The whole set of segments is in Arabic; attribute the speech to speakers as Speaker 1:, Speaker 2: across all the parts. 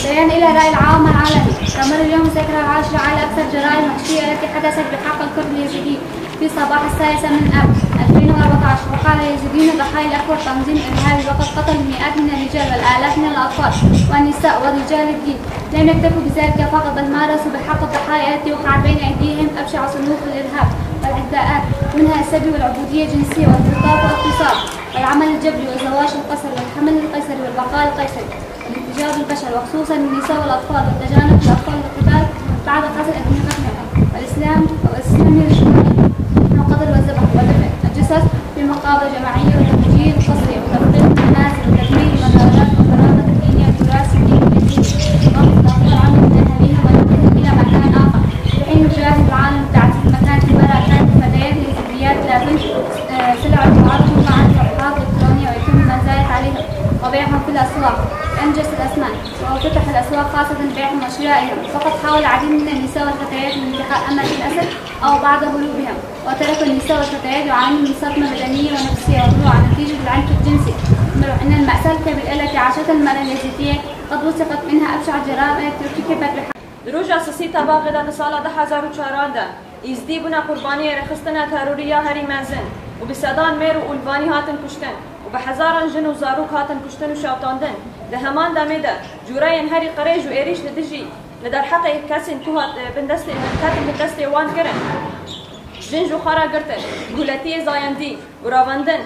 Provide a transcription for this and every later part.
Speaker 1: بيان إلى الرأي العام العالمي. تمر اليوم الذاكرة العاشرة على أكثر الجرائم الوحشية التي حدثت بحق الكرد اليزيدي في صباح 6 من آب 2014. وقال اليزيديون ضحايا الأكبر تنظيم إرهابي وقد قتل مئات من الرجال والآلاف من الأطفال والنساء ورجال الدين. لم يكتفوا بذلك فقط بل مارسوا بحق الضحايا التي وقعت بين أيديهم أبشع صنوف الإرهاب والإعداءات، منها السبي والعبودية الجنسية والاختطاف والاغتصاب والعمل الجبري والزواج القسري والحمل القيصري والبقاء القيصري والاتجار بالبشر وخصوصا النساء والأطفال والتجانب الأطفال والقتال بعد قتل أدمغتهم. والإسلام من القتل والذبح ودفع الجثث بمقابر جماعية وتفجير قسري وتفريق المنازل وتدمير المزارات وخرابة الدنيا والتراث الديني وإطلاق العمل من أهلها ونقلهم إلى مكان آخر، بحين يجاهد العالم بتعزيز مكانة المرأة كانت الفتيات اليزيديات لا بنت سلع تعرضهم مع الصفحات الإلكترونية ويتم المزايد عليهم وبيعهم في الأسواق أنجس الأثمان وفتح الأسواق خاصة بيعهم وشرائهم. فقد حاول العديد من النساء والفتيات من انتحار أمل الأسد أو بعد هروبهم، وترك النساء والفتيات يعانون من صدمة بدنية ونفسية وضلوع نتيجة العنف الجنسي. إن المأساة الكبيرة التي عاشتها المرأة اليزيدية قد وصفت منها أبشع الجرائم التي ارتكبت
Speaker 2: دروجا سسيتا باغدا لسال 2014 ازدی بنا قربانی رخصتنا تروریا هری منزن و بسدان میر و الوانی هاتن کشتن و به هزاران جن و زاروک هاتن کشتن و شاوتاندن ده همان دمیده جورای هری قریج و ایریش لدجی لدر حق کسین کوهات بندست کاتن بندست وان کرن جنج و خارا گرتن گولتی زایندی و راوندن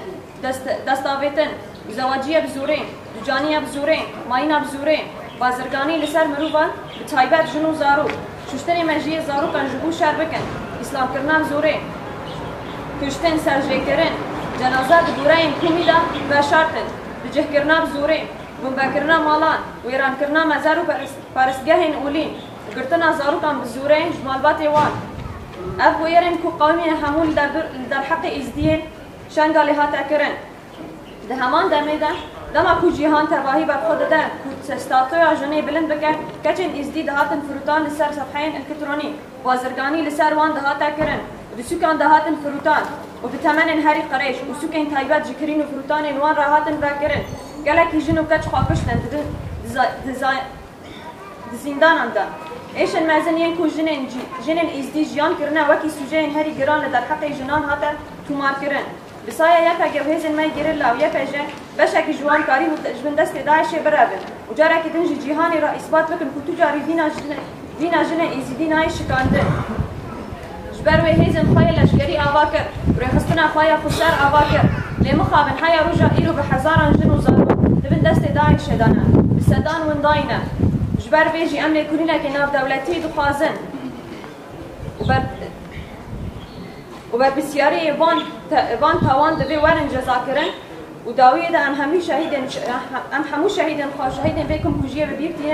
Speaker 2: دستاویتن زواجیه بزورین دجانیه بزورین ماینا بزورین بازرگانی لسر مروبان بتایبت جن و زاروک ششتری مجیه زاروکان جبو شهر بکن اسلام کرنان زوره کشتن سرجه کرن جنازه دورین کومیدا بشارتن بجه کرناب زوره بمبا کرنا مالان ویران کرنا مزار و پارسگاهین اولین گرتنا زاروکان بزوره جمالبات وان اف ویرن کو قومی همون در حق ازدیه شنگالی هاتا کرن ده همان دمیدن دما کو جیهان تباهی بر خود ده کو استاتویا جنی بلند بکن کچن ازدی دهاتن فروتان لسر صفحین الکترونی بازرگانی لسر وان دهاتا کرن بسوکان دهاتن فروتان و بتمن هری قریش و سوکین تایبت جکرین و فروتان وان راهاتن باکرن گلکی جنو کچ خواپشتن زندانان دا ایشن مازنین کو جنن ازدی جیان کرنه وکی سوجین هری گران در حق جنان هاتا تومار کرن بسایا یکا گوهزن مای گرلا و یکا جه بشکی جوان کاری متجبن دست داعش برابن و جارا که دنجی جیهانی را اثبات بکن که تو جاری دینا جنه ایزیدی نای شکانده جبر و هیزن خواهی لشگری آوا کرد روی خستنا خواهی خسار آوا کرد لیمو خوابن حیا روژا ایرو به هزاران جن و زارو دبن دست داعش دانه بسدان ونداینه جبر بیجی امن کنینا که ناف دولتی دخوازن و بر بسیاری وان تاوان دوی ورن جزا کرن و داویه ده ام همو شهیدن خواه شهیدن بیکم کجیه ببیرتیه